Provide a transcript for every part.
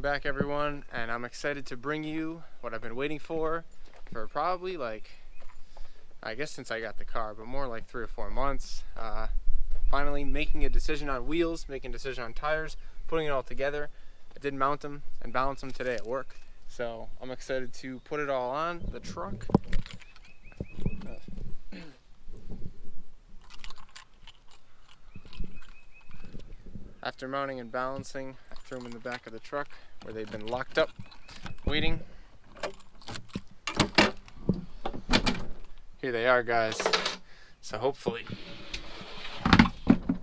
Welcome back, everyone, and I'm excited to bring you what I've been waiting for probably I guess since I got the car, but more like 3 or 4 months. Finally making a decision on wheels, making a decision on tires, putting it all together. I did mount them and balance them today at work, so I'm excited to put it all on the truck. After mounting and balancing, I threw them in the back of the truck where they've been locked up, waiting. Here they are, guys. So hopefully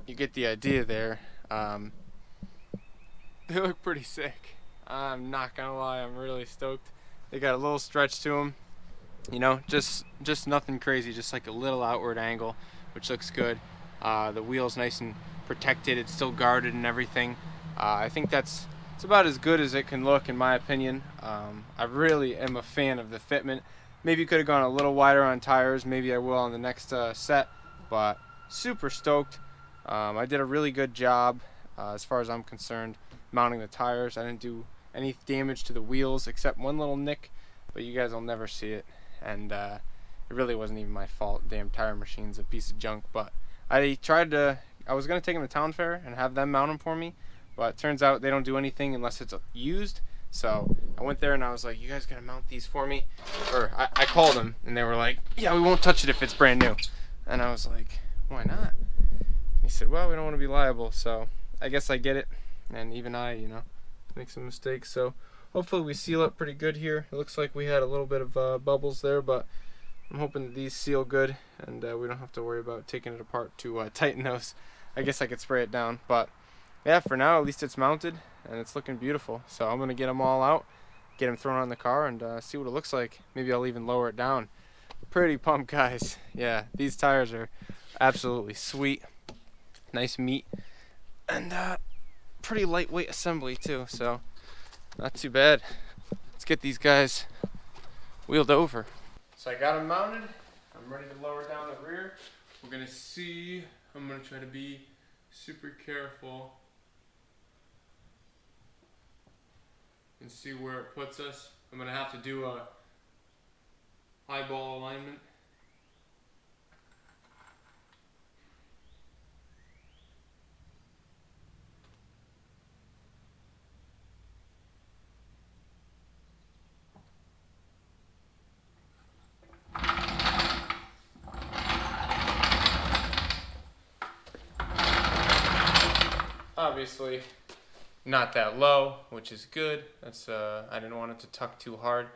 you get the idea there. They look pretty sick. I'm not gonna lie, I'm really stoked. They got a little stretch to them, you know, just nothing crazy, just like a little outward angle, which looks good. The wheel's nice and protected, it's still guarded and everything. I think it's about as good as it can look, in my opinion. I really am a fan of the fitment. Maybe could have gone a little wider on tires, maybe I will on the next set, but super stoked. I did a really good job as far as I'm concerned mounting the tires. I didn't do any damage to the wheels except one little nick, but you guys will never see it, and it really wasn't even my fault. Damn tire machine's a piece of junk. But I was going to take them to Town Fair and have them mount them for me, but it turns out they don't do anything unless it's used. So I went there and I was like, you guys gotta mount these for me? Or I called them and they were like, yeah, we won't touch it if it's brand new. And I was like, why not? And he said, well, we don't want to be liable. So I guess I get it. And even I, you know, make some mistakes. So hopefully we seal it pretty good here. It looks like we had a little bit of bubbles there, but I'm hoping that these seal good and we don't have to worry about taking it apart to tighten those. I guess I could spray it down, but yeah, for now at least it's mounted and it's looking beautiful. So I'm gonna get them all out, get them thrown on the car, and see what it looks like. Maybe I'll even lower it down. Pretty pumped, guys. Yeah, these tires are absolutely sweet. Nice meat and pretty lightweight assembly too, so not too bad. Let's get these guys wheeled over. So I got them mounted. I'm ready to lower down the rear. We're gonna see. I'm gonna try to be super careful and see where it puts us. I'm gonna have to do a eyeball alignment. Obviously not that low, which is good. That's I didn't want it to tuck too hard.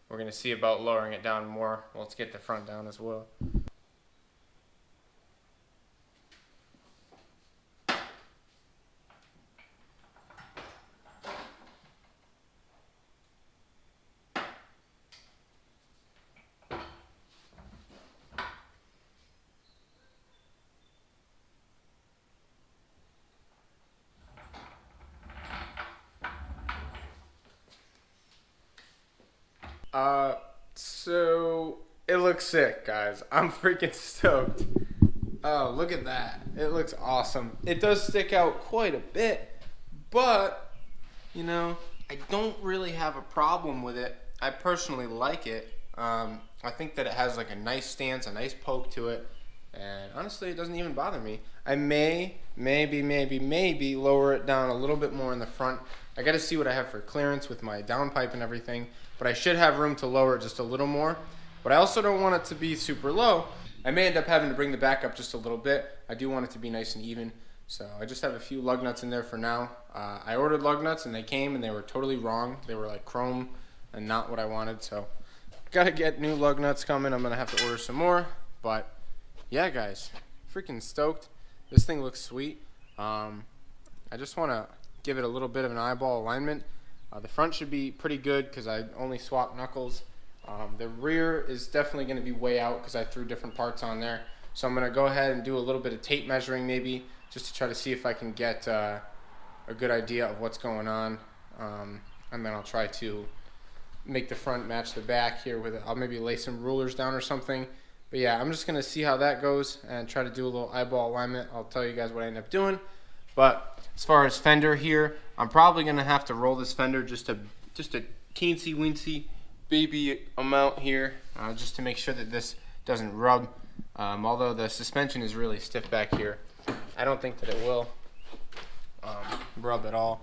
We're gonna see about lowering it down more. Well, let's get the front down as well. So it looks sick, guys. I'm freaking stoked. Oh, look at that. It looks awesome. It does stick out quite a bit, but, you know, I don't really have a problem with it. I personally like it. I think that it has like a nice stance, a nice poke to it, and honestly, it doesn't even bother me. I maybe lower it down a little bit more in the front. I gotta see what I have for clearance with my downpipe and everything, but I should have room to lower it just a little more. But I also don't want it to be super low. I may end up having to bring the back up just a little bit. I do want it to be nice and even. So I just have a few lug nuts in there for now. I ordered lug nuts and they came and they were totally wrong. They were like chrome and not what I wanted. So gotta get new lug nuts coming. I'm gonna have to order some more. But yeah, guys, freaking stoked. This thing looks sweet. I just wanna give it a little bit of an eyeball alignment. The front should be pretty good because I only swapped knuckles. The rear is definitely going to be way out because I threw different parts on there. So I'm going to go ahead and do a little bit of tape measuring maybe just to try to see if I can get a good idea of what's going on. And then I'll try to make the front match the back here with it. I'll maybe lay some rulers down or something. But yeah, I'm just going to see how that goes and try to do a little eyeball alignment. I'll tell you guys what I end up doing. But as far as fender here, I'm probably gonna have to roll this fender just a teensy weensy baby amount here, just to make sure that this doesn't rub. Although the suspension is really stiff back here, I don't think that it will rub at all.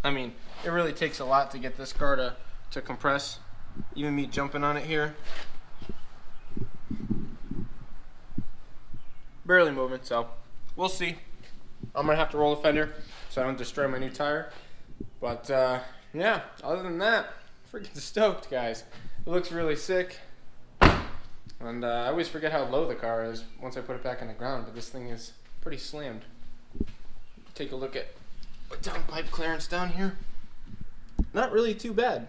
I mean, it really takes a lot to get this car to compress. Even me jumping on it here, barely moving, so we'll see. I'm gonna have to roll the fender so I don't destroy my new tire. But yeah, other than that, freaking stoked, guys. It looks really sick. And I always forget how low the car is once I put it back on the ground, but this thing is pretty slammed. Take a look at downpipe clearance down here. Not really too bad.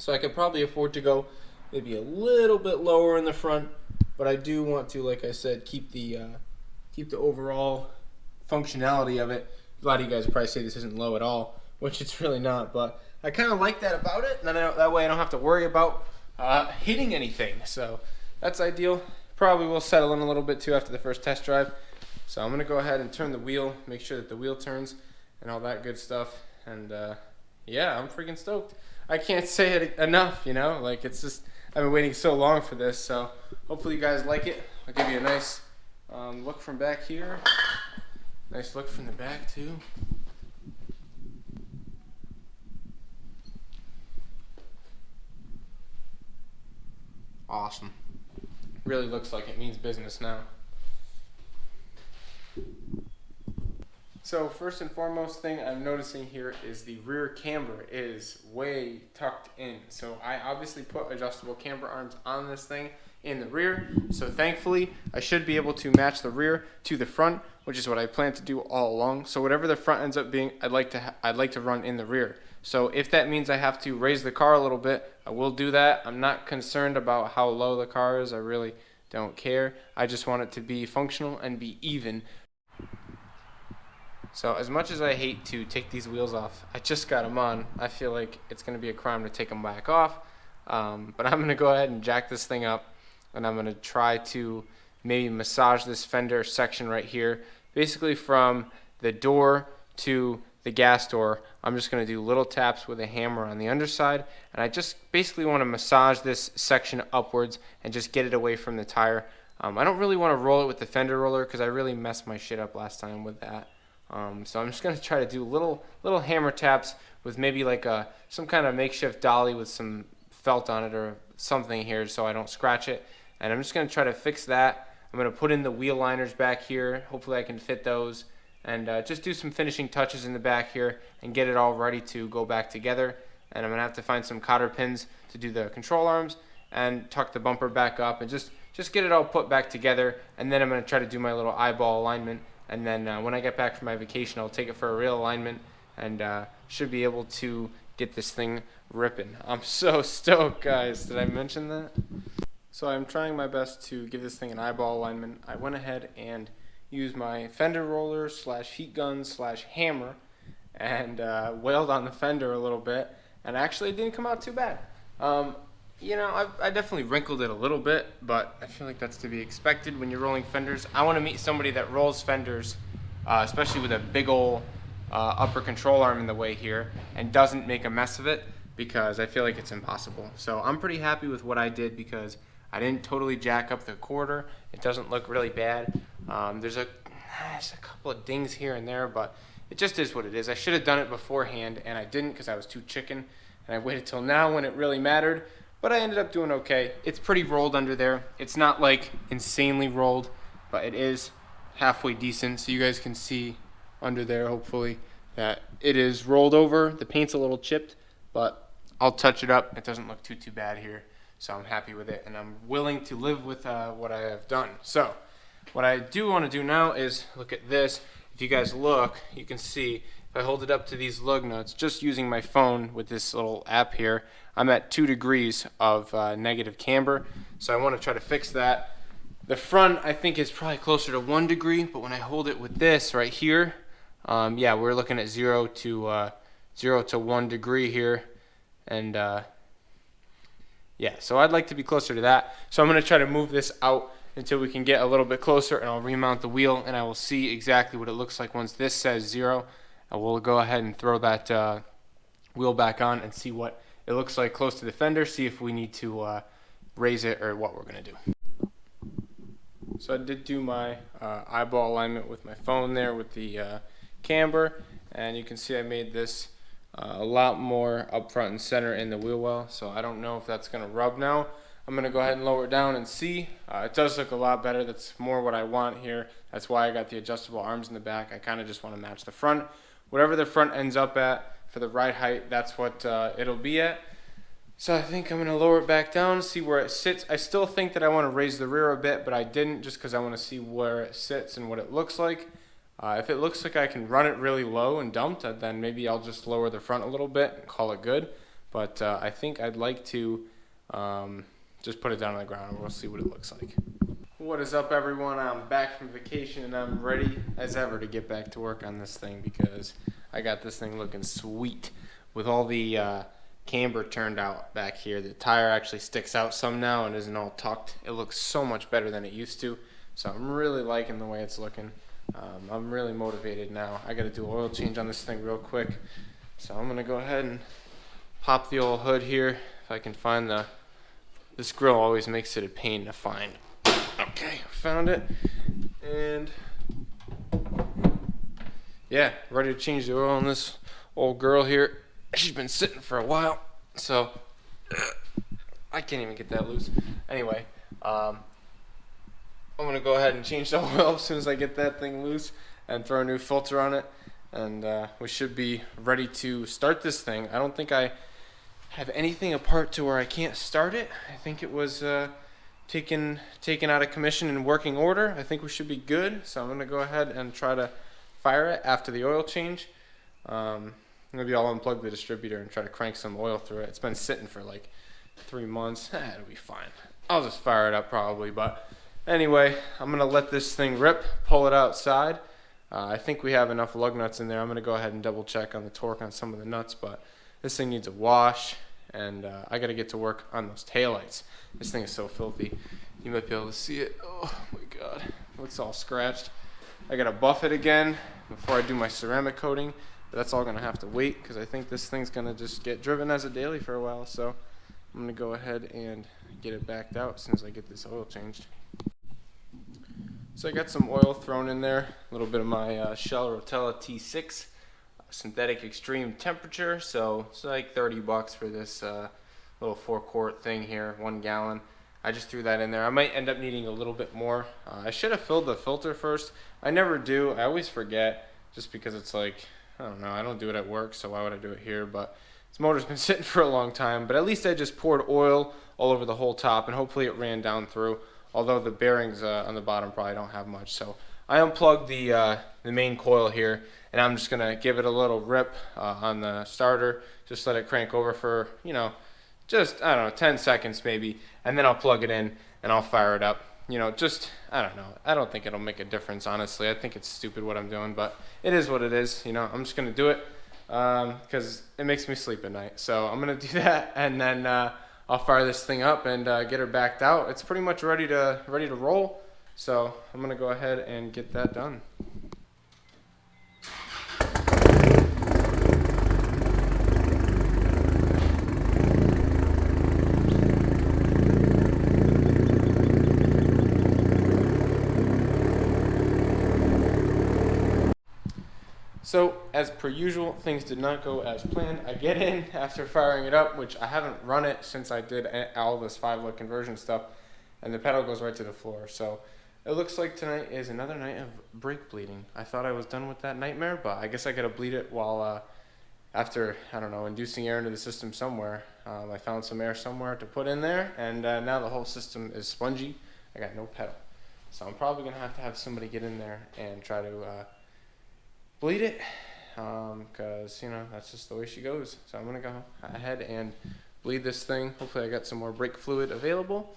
So I could probably afford to go maybe a little bit lower in the front, but I do want to, like I said, keep the overall functionality of it. A lot of you guys would probably say this isn't low at all, which it's really not, but I kind of like that about it. And then that way I don't have to worry about hitting anything. So that's ideal. Probably will settle in a little bit too after the first test drive. So I'm gonna go ahead and turn the wheel, make sure that the wheel turns and all that good stuff. And yeah, I'm freaking stoked. I can't say it enough, you know, like it's just, I've been waiting so long for this. So hopefully you guys like it. I'll give you a nice look from back here. Nice look from the back too. Awesome. Really looks like it means business now. So first and foremost thing I'm noticing here is the rear camber is way tucked in. So I obviously put adjustable camber arms on this thing in the rear. So thankfully I should be able to match the rear to the front, which is what I plan to do all along. So whatever the front ends up being, I'd like to run in the rear. So if that means I have to raise the car a little bit, I will do that. I'm not concerned about how low the car is. I really don't care. I just want it to be functional and be even. So as much as I hate to take these wheels off, I just got them on. I feel like it's going to be a crime to take them back off. But I'm going to go ahead and jack this thing up, and I'm going to try to maybe massage this fender section right here. Basically from the door to the gas door, I'm just going to do little taps with a hammer on the underside, and I just basically want to massage this section upwards and just get it away from the tire. I don't really want to roll it with the fender roller because I really messed my shit up last time with that. So I'm just going to try to do little hammer taps with maybe like some kind of makeshift dolly with some felt on it or something here so I don't scratch it. And I'm just going to try to fix that. I'm going to put in the wheel liners back here. Hopefully I can fit those. And just do some finishing touches in the back here and get it all ready to go back together. And I'm going to have to find some cotter pins to do the control arms and tuck the bumper back up and just get it all put back together. And then I'm going to try to do my little eyeball alignment. And then when I get back from my vacation, I'll take it for a real alignment and should be able to get this thing ripping. I'm so stoked, guys. Did I mention that? So I'm trying my best to give this thing an eyeball alignment. I went ahead and used my fender roller slash heat gun slash hammer and wailed on the fender a little bit, and actually it didn't come out too bad. You know, I definitely wrinkled it a little bit, but I feel like that's to be expected when you're rolling fenders. I want to meet somebody that rolls fenders, especially with a big ol' upper control arm in the way here, and doesn't make a mess of it, because I feel like it's impossible. So I'm pretty happy with what I did because I didn't totally jack up the quarter. It doesn't look really bad. There's a couple of dings here and there, but it just is what it is. I should have done it beforehand, and I didn't because I was too chicken, and I waited till now when it really mattered. But I ended up doing okay. It's pretty rolled under there. It's not like insanely rolled, but it is halfway decent. So you guys can see under there, hopefully, that it is rolled over. The paint's a little chipped, but I'll touch it up. It doesn't look too bad here. So I'm happy with it, and I'm willing to live with what I have done. So what I do want to do now is look at this. If you guys look, you can see if I hold it up to these lug nuts, just using my phone with this little app here, I'm at 2 degrees of negative camber. So I want to try to fix that. The front, I think, is probably closer to 1 degree, but when I hold it with this right here, yeah, we're looking at 0 to 1 degree here, and yeah, so I'd like to be closer to that. So I'm going to try to move this out until we can get a little bit closer, and I'll remount the wheel and I will see exactly what it looks like once this says 0. And we'll go ahead and throw that wheel back on and see what it looks like close to the fender, see if we need to raise it or what we're going to do. So I did do my eyeball alignment with my phone there with the camber, and you can see I made this a lot more up front and center in the wheel well, so I don't know if that's going to rub now. I'm going to go ahead and lower it down and see. It does look a lot better. That's more what I want here. That's why I got the adjustable arms in the back. I kind of just want to match the front. Whatever the front ends up at for the ride height, that's what it'll be at. So I think I'm going to lower it back down, see where it sits. I still think that I want to raise the rear a bit, but I didn't just because I want to see where it sits and what it looks like. If it looks like I can run it really low and dumped, then maybe I'll just lower the front a little bit and call it good. But I think I'd like to just put it down on the ground and we'll see what it looks like. What is up, everyone? I'm back from vacation and I'm ready as ever to get back to work on this thing because I got this thing looking sweet with all the camber turned out back here. The tire actually sticks out some now and isn't all tucked. It looks so much better than it used to, so I'm really liking the way it's looking. I'm really motivated now. I got to do an oil change on this thing real quick, so I'm gonna go ahead and pop the old hood here if I can find this grill always makes it a pain to find. Okay, found it, and yeah, ready to change the oil on this old girl here. She's been sitting for a while, so I can't even get that loose. Anyway, I'm gonna go ahead and change the oil as soon as I get that thing loose and throw a new filter on it, and we should be ready to start this thing. I don't think I have anything apart to where I can't start it. I think it was taken out of commission in working order. I think we should be good, so I'm gonna go ahead and try to fire it after the oil change. Maybe I'll unplug the distributor and try to crank some oil through it. It's been sitting for like 3 months. It'll be fine. I'll just fire it up probably, but anyway, I'm gonna let this thing rip, pull it outside. I think we have enough lug nuts in there. I'm gonna go ahead and double check on the torque on some of the nuts, but this thing needs a wash, and I gotta get to work on those taillights. This thing is so filthy. You might be able to see it. Oh my God, it looks all scratched. I gotta buff it again before I do my ceramic coating, but that's all gonna have to wait because I think this thing's gonna just get driven as a daily for a while. So I'm gonna go ahead and get it backed out as soon as I get this oil changed. So I got some oil thrown in there, a little bit of my Shell Rotella T6 synthetic extreme temperature. So it's like 30 bucks for this little 4-quart thing here, 1 gallon. I just threw that in there. I might end up needing a little bit more. I should have filled the filter first. I never do. I always forget just because it's like, I don't know, I don't do it at work, so why would I do it here? But this motor's been sitting for a long time, but at least I just poured oil all over the whole top, and hopefully it ran down through, although the bearings on the bottom probably don't have much. So I unplugged the main coil here, and I'm just going to give it a little rip on the starter, just let it crank over for, you know, just, I don't know, 10 seconds maybe, and then I'll plug it in and I'll fire it up. You know, just, I don't know. I don't think it'll make a difference, honestly. I think it's stupid what I'm doing, but it is what it is. You know, I'm just going to do it because it makes me sleep at night. So I'm going to do that, and then I'll fire this thing up and get her backed out. It's pretty much ready to roll. So I'm going to go ahead and get that done. So, as per usual, things did not go as planned. I get in after firing it up, which I haven't run it since I did all this 5-look conversion stuff, and the pedal goes right to the floor. So, it looks like tonight is another night of brake bleeding. I thought I was done with that nightmare, but I guess I gotta bleed it while, after, I don't know, inducing air into the system somewhere. I found some air somewhere to put in there, and now the whole system is spongy. I got no pedal. So, I'm probably gonna have somebody get in there and try to bleed it, because you know that's just the way she goes. So I'm gonna go ahead and bleed this thing. Hopefully I got some more brake fluid available,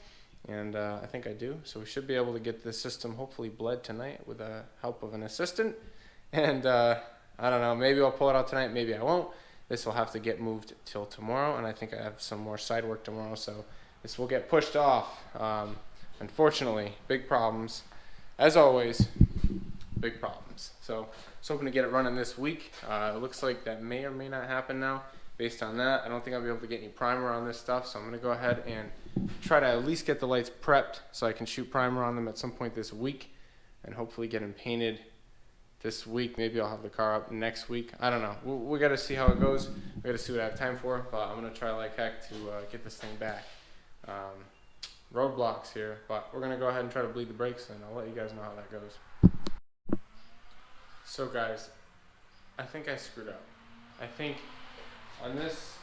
and I think I do. So we should be able to get this system hopefully bled tonight with the help of an assistant. And I don't know, maybe I'll pull it out tonight, maybe I won't. This will have to get moved till tomorrow, and I think I have some more side work tomorrow, so this will get pushed off unfortunately, big problems. As always, big problems. So I was hoping to get it running this week. It looks like that may or may not happen now. Based on that, I don't think I'll be able to get any primer on this stuff, so I'm going to go ahead and try to at least get the lights prepped so I can shoot primer on them at some point this week and hopefully get them painted this week. Maybe I'll have the car up next week. I don't know. We got to see how it goes. We got to see what I have time for, but I'm going to try like heck to get this thing back. Roadblocks here, but we're going to go ahead and try to bleed the brakes, and I'll let you guys know how that goes. So guys, I think I screwed up. I think on this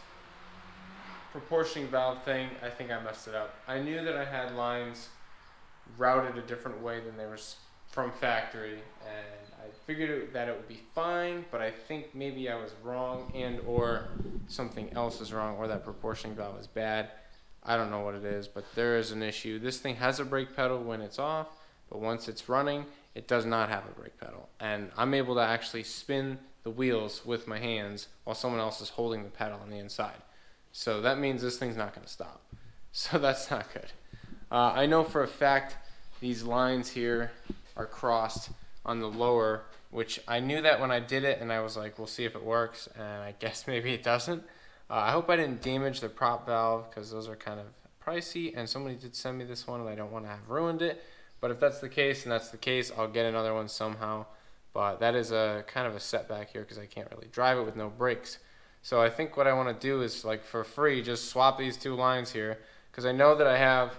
proportioning valve thing, I think I messed it up. I knew that I had lines routed a different way than they were from factory, and I figured that it would be fine, but I think maybe I was wrong, and or something else is wrong, or that proportioning valve is bad. I don't know what it is, but there is an issue. This thing has a brake pedal when it's off, but once it's running, it does not have a brake pedal, and I'm able to actually spin the wheels with my hands while someone else is holding the pedal on the inside. So that means this thing's not going to stop. So that's not good. I know for a fact these lines here are crossed on the lower, which I knew that when I did it, and I was like, we'll see if it works, and I guess maybe it doesn't. I hope I didn't damage the prop valve, because those are kind of pricey, and somebody did send me this one and I don't want to have ruined it. But if that's the case, and that's the case, I'll get another one somehow. But that is a kind of a setback here because I can't really drive it with no brakes. So I think what I want to do is, like, for free, just swap these two lines here, because I know that I have,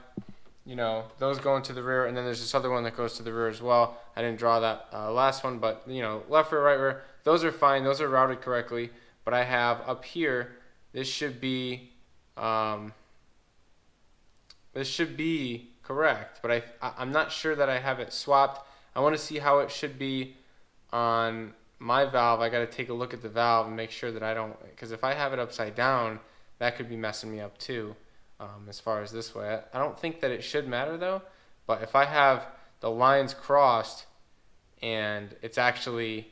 you know, those going to the rear, and then there's this other one that goes to the rear as well. I didn't draw that last one, but, you know, left rear, right rear, those are fine. Those are routed correctly. But I have up here, this should be correct, but I'm not sure that I have it swapped. I want to see how it should be on my valve. I got to take a look at the valve and make sure that I don't, because if I have it upside down, that could be messing me up too, as far as this way. I don't think that it should matter though, but if I have the lines crossed and it's actually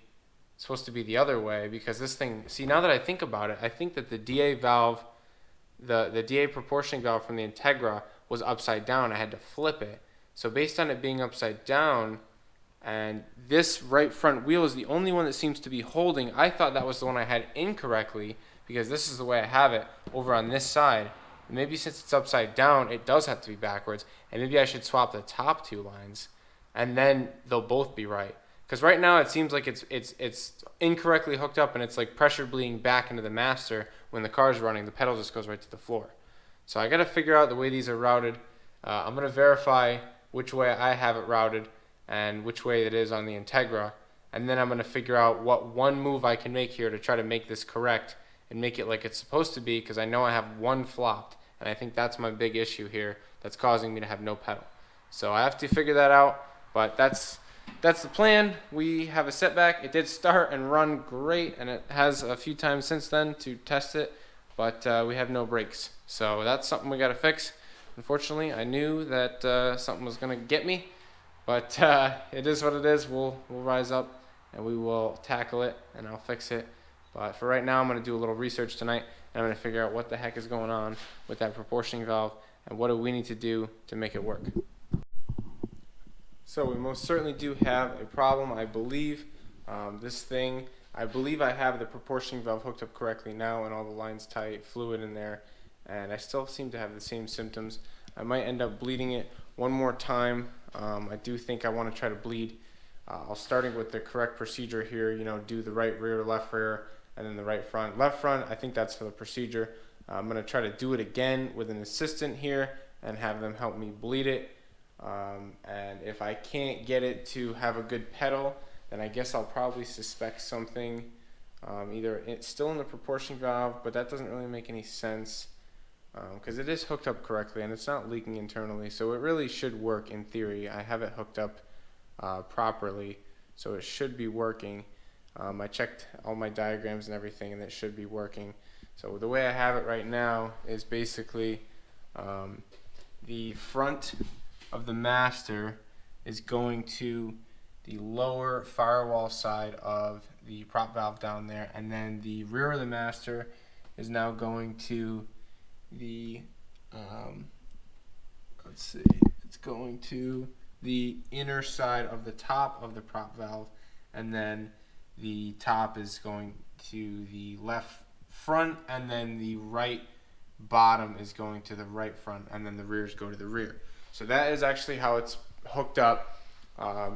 supposed to be the other way, because this thing, see, now that I think about it, I think that the DA valve, the DA proportioning valve from the Integra was upside down. I had to flip it. So based on it being upside down, and this right front wheel is the only one that seems to be holding, I thought that was the one I had incorrectly, because this is the way I have it over on this side. Maybe since it's upside down, it does have to be backwards, and maybe I should swap the top two lines, and then they'll both be right. Because right now it seems like it's incorrectly hooked up, and it's like pressure bleeding back into the master when the car's running. The pedal just goes right to the floor. So I got to figure out the way these are routed. I'm going to verify which way I have it routed and which way it is on the Integra, and then I'm going to figure out what one move I can make here to try to make this correct and make it like it's supposed to be, because I know I have one flopped, and I think that's my big issue here that's causing me to have no pedal. So I have to figure that out, but that's the plan. We have a setback. It did start and run great, and it has a few times since then to test it, but we have no brakes. So that's something we got to fix. Unfortunately, I knew that something was going to get me, but it is what it is. We'll rise up and we will tackle it, and I'll fix it. But for right now, I'm going to do a little research tonight, and I'm going to figure out what the heck is going on with that proportioning valve and what do we need to do to make it work. So we most certainly do have a problem, I believe. This thing, I believe I have the proportioning valve hooked up correctly now, and all the lines tight, fluid in there, and I still seem to have the same symptoms. I might end up bleeding it one more time. I do think I want to try to bleed. I'll starting with the correct procedure here, you know, do the right rear, left rear, and then the right front. Left front, I think that's for the procedure. I'm going to try to do it again with an assistant here and have them help me bleed it. And if I can't get it to have a good pedal, then I guess I'll probably suspect something. Either it's still in the proportion valve, but that doesn't really make any sense because it is hooked up correctly and it's not leaking internally, so it really should work in theory. I have it hooked up properly, so it should be working. I checked all my diagrams and everything, and it should be working. So the way I have it right now is basically the front of the master is going to the lower firewall side of the prop valve down there, and then the rear of the master is now going to the let's see, it's going to the inner side of the top of the prop valve, and then the top is going to the left front, and then the right bottom is going to the right front, and then the rears go to the rear. So that is actually how it's hooked up.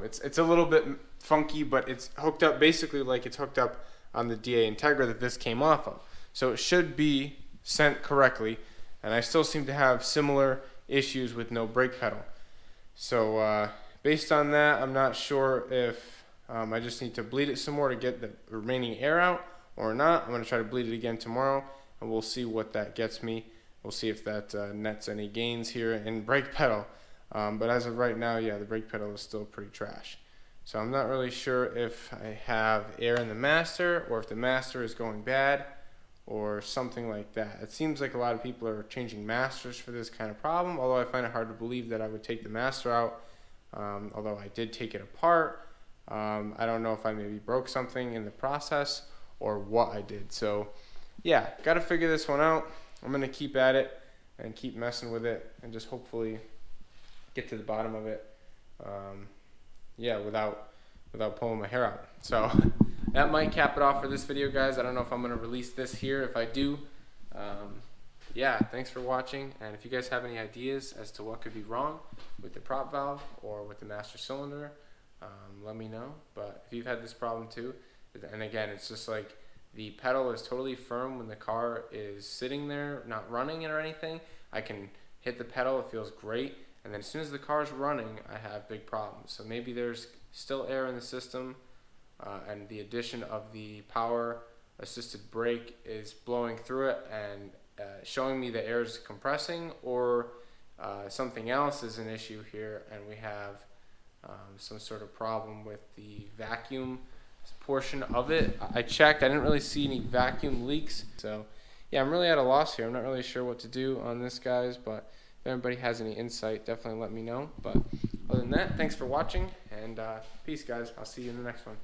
It's a little bit funky, but it's hooked up basically like it's hooked up on the DA Integra that this came off of. So it should be sent correctly, and I still seem to have similar issues with no brake pedal. So based on that, I'm not sure if I just need to bleed it some more to get the remaining air out or not. I'm going to try to bleed it again tomorrow, and we'll see what that gets me. We'll see if that nets any gains here in brake pedal. But as of right now, yeah, the brake pedal is still pretty trash. So I'm not really sure if I have air in the master, or if the master is going bad, or something like that. It seems like a lot of people are changing masters for this kind of problem, although I find it hard to believe that I would take the master out, although I did take it apart. I don't know if I maybe broke something in the process or what I did. So yeah, got to figure this one out. I'm going to keep at it and keep messing with it and just hopefully get to the bottom of it, yeah, without pulling my hair out. So that might cap it off for this video, guys. I don't know if I'm going to release this here. If I do, yeah, thanks for watching. And if you guys have any ideas as to what could be wrong with the prop valve or with the master cylinder, let me know. But if you've had this problem too, and again, it's just like the pedal is totally firm when the car is sitting there, not running it or anything. I can hit the pedal, it feels great. And then as soon as the car's running, I have big problems. So maybe there's still air in the system, and the addition of the power assisted brake is blowing through it and showing me the air is compressing, or something else is an issue here, and we have some sort of problem with the vacuum portion of it. I checked, I didn't really see any vacuum leaks. So yeah, I'm really at a loss here. I'm not really sure what to do on this, guys, but if anybody has any insight, definitely let me know. But other than that, thanks for watching, and peace, guys. I'll see you in the next one.